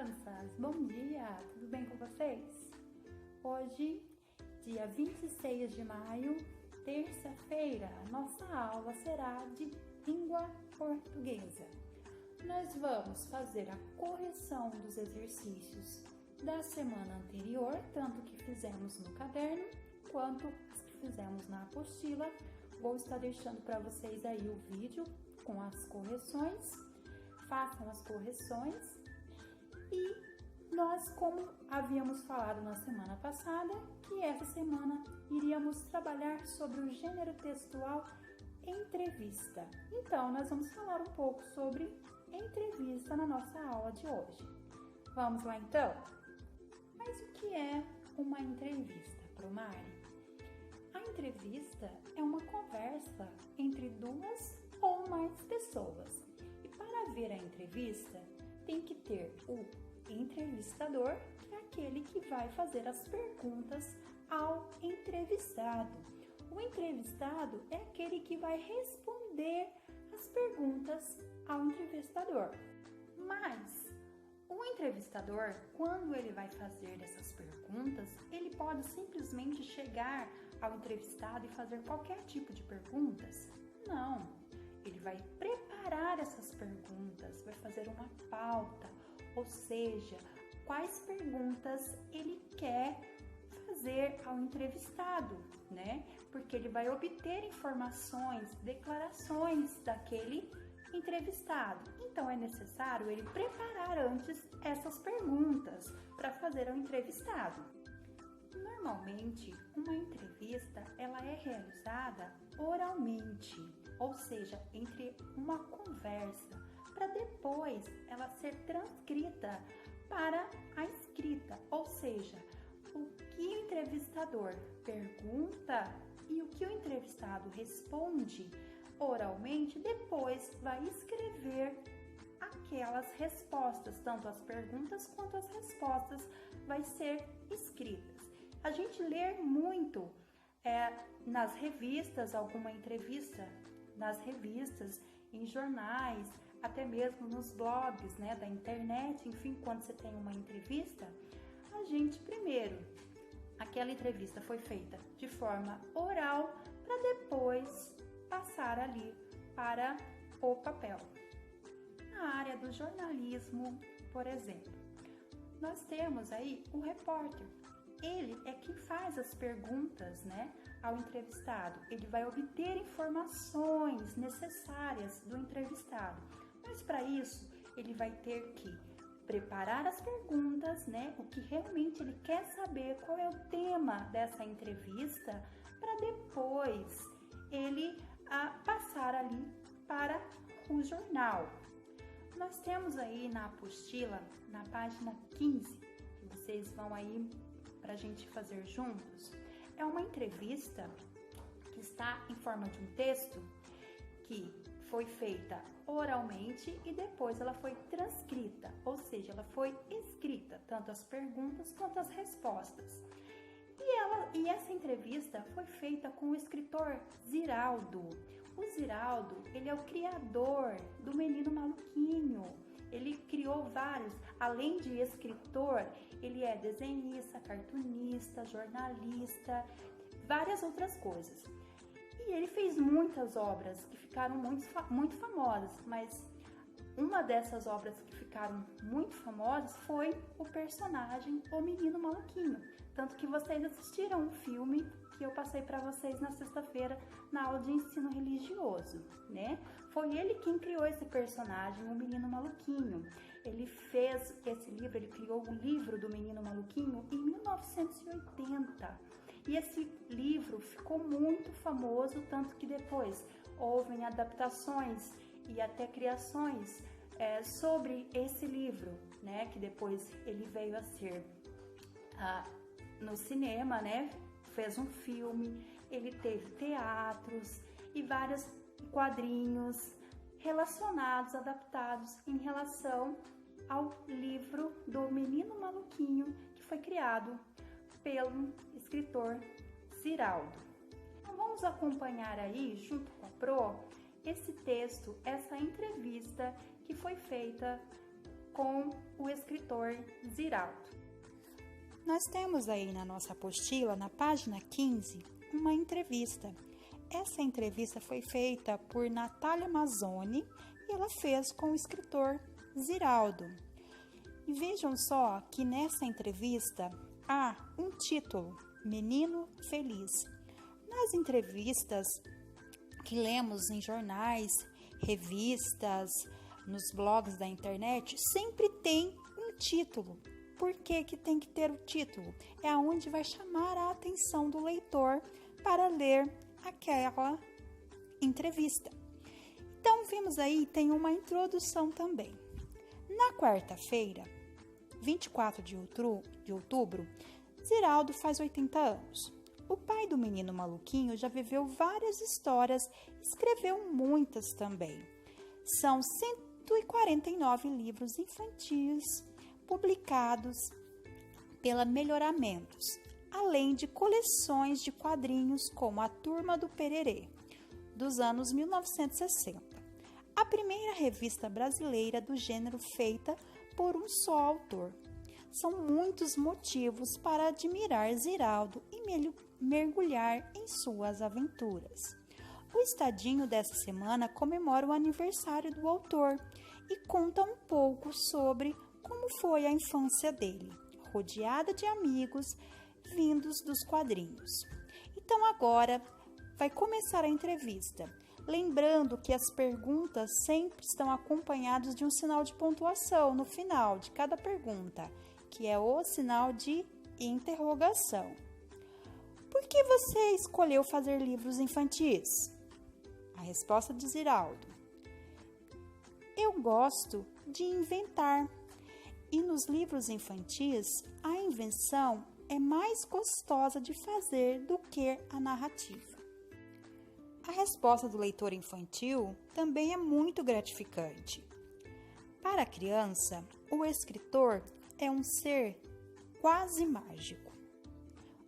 crianças! Bom dia! Tudo bem com vocês? Hoje, dia 26 de maio, terça-feira, nossa aula será de língua portuguesa. Nós vamos fazer a correção dos exercícios da semana anterior, tanto que fizemos no caderno, quanto os que fizemos na apostila. Vou estar deixando para vocês aí o vídeo com as correções. Façam as correções. E nós, como havíamos falado na semana passada, que essa semana iríamos trabalhar sobre o gênero textual entrevista. Então, nós vamos falar um pouco sobre entrevista na nossa aula de hoje. Vamos lá, então? Mas o que é uma entrevista, Promari? A entrevista é uma conversa entre duas ou mais pessoas. E para ver a entrevista, tem que ter o entrevistador, que é aquele que vai fazer as perguntas ao entrevistado. O entrevistado é aquele que vai responder as perguntas ao entrevistador. Mas o entrevistador, quando ele vai fazer essas perguntas, ele pode simplesmente chegar ao entrevistado e fazer qualquer tipo de perguntas? Não. Ele vai preparar essas perguntas, vai fazer uma pauta, ou seja, quais perguntas ele quer fazer ao entrevistado, né? Porque ele vai obter informações, declarações daquele entrevistado. Então é necessário ele preparar antes essas perguntas para fazer ao entrevistado. Normalmente, uma entrevista ela é realizada oralmente, ou seja, entre uma conversa, para depois ela ser transcrita para a escrita, ou seja, o que o entrevistador pergunta e o que o entrevistado responde oralmente, depois vai escrever aquelas respostas, tanto as perguntas quanto as respostas vai ser escritas. A gente lê muito nas revistas, alguma entrevista nas revistas, em jornais, até mesmo nos blogs, né, da internet, enfim, quando você tem uma entrevista, a gente primeiro, aquela entrevista foi feita de forma oral para depois passar ali para o papel. Na área do jornalismo, por exemplo, nós temos aí o repórter. Ele é quem faz as perguntas, né, ao entrevistado. Ele vai obter informações necessárias do entrevistado. Mas para isso, ele vai ter que preparar as perguntas, né, o que realmente ele quer saber, qual é o tema dessa entrevista, para depois ele passar ali para o jornal. Nós temos aí na apostila, na página 15, que vocês vão aí para a gente fazer juntos, é uma entrevista que está em forma de um texto que foi feita oralmente e depois ela foi transcrita, ou seja, ela foi escrita, tanto as perguntas quanto as respostas. E essa entrevista foi feita com o escritor Ziraldo. O Ziraldo, ele é o criador do Menino Maluquinho. Ele criou vários, além de escritor, ele é desenhista, cartunista, jornalista, várias outras coisas. E ele fez muitas obras que ficaram muito famosas, mas uma dessas obras que ficaram muito famosas foi o personagem O Menino Maluquinho. Tanto que vocês assistiram um filme que eu passei para vocês na sexta-feira na aula de ensino religioso, né? Foi ele quem criou esse personagem, o Menino Maluquinho. Ele fez esse livro, ele criou o livro do Menino Maluquinho em 1980. E esse livro ficou muito famoso, tanto que depois houve adaptações e até criações sobre esse livro, né? Que depois ele veio a ser no cinema, né? Fez um filme, ele teve teatros e vários quadrinhos relacionados, adaptados em relação ao livro do Menino Maluquinho, que foi criado pelo escritor Ziraldo. Então vamos acompanhar aí, junto com a Pro, esse texto, essa entrevista que foi feita com o escritor Ziraldo. Nós temos aí na nossa apostila, na página 15, uma entrevista. Essa entrevista foi feita por Natália Mazzoni e ela fez com o escritor Ziraldo. E vejam só que nessa entrevista há um título, Menino Feliz. Nas entrevistas que lemos em jornais, revistas, nos blogs da internet, sempre tem um título. Por que que tem que ter o título? É aonde vai chamar a atenção do leitor para ler aquela entrevista. Então, vimos aí, tem uma introdução também. Na quarta-feira, 24 de outubro, Ziraldo faz 80 anos. O pai do menino maluquinho já viveu várias histórias, escreveu muitas também. São 149 livros infantis publicados pela Melhoramentos, além de coleções de quadrinhos como A Turma do Pererê, dos anos 1960. A primeira revista brasileira do gênero feita por um só autor. São muitos motivos para admirar Ziraldo e mergulhar em suas aventuras. O Estadinho dessa semana comemora o aniversário do autor e conta um pouco sobre como foi a infância dele, rodeada de amigos vindos dos quadrinhos. Então agora vai começar a entrevista. Lembrando que as perguntas sempre estão acompanhadas de um sinal de pontuação no final de cada pergunta, que é o sinal de interrogação. Por que você escolheu fazer livros infantis? A resposta de Ziraldo: eu gosto de inventar. E nos livros infantis, a invenção é mais gostosa de fazer do que a narrativa. A resposta do leitor infantil também é muito gratificante. Para a criança, o escritor é um ser quase mágico.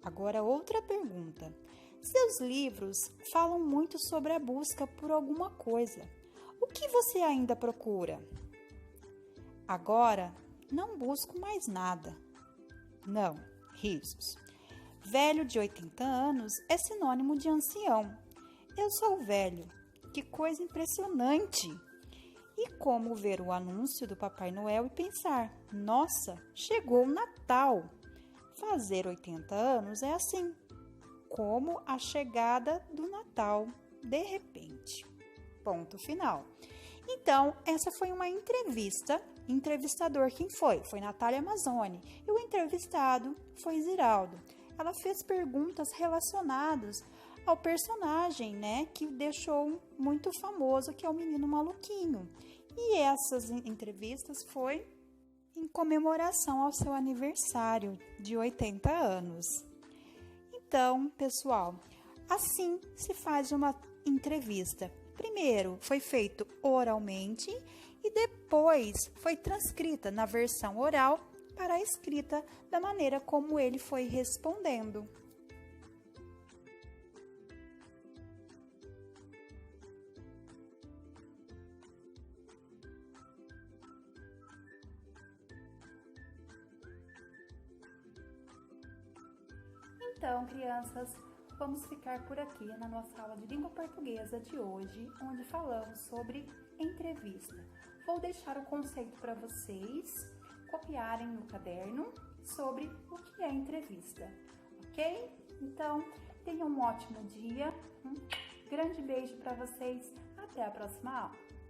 Agora, outra pergunta. Seus livros falam muito sobre a busca por alguma coisa. O que você ainda procura? Agora, não busco mais nada. Não, risos. Velho de 80 anos é sinônimo de ancião. Eu sou velho. Que coisa impressionante! E como ver o anúncio do Papai Noel e pensar, nossa, chegou o Natal! Fazer 80 anos é assim, como a chegada do Natal de repente. Ponto final. Então, essa foi uma entrevista. Entrevistador quem foi? Foi Natália Mazzoni. E o entrevistado foi Ziraldo. Ela fez perguntas relacionadas ao personagem, né, que deixou muito famoso, que é o menino maluquinho. E essas entrevistas foi em comemoração ao seu aniversário de 80 anos. Então, pessoal, assim se faz uma entrevista. Primeiro foi feito oralmente e depois foi transcrita na versão oral para a escrita da maneira como ele foi respondendo. Então, crianças, vamos ficar por aqui na nossa aula de língua portuguesa de hoje, onde falamos sobre entrevista. Vou deixar o conceito para vocês copiarem no caderno sobre o que é entrevista, ok? Então, tenham um ótimo dia, um grande beijo para vocês, até a próxima aula!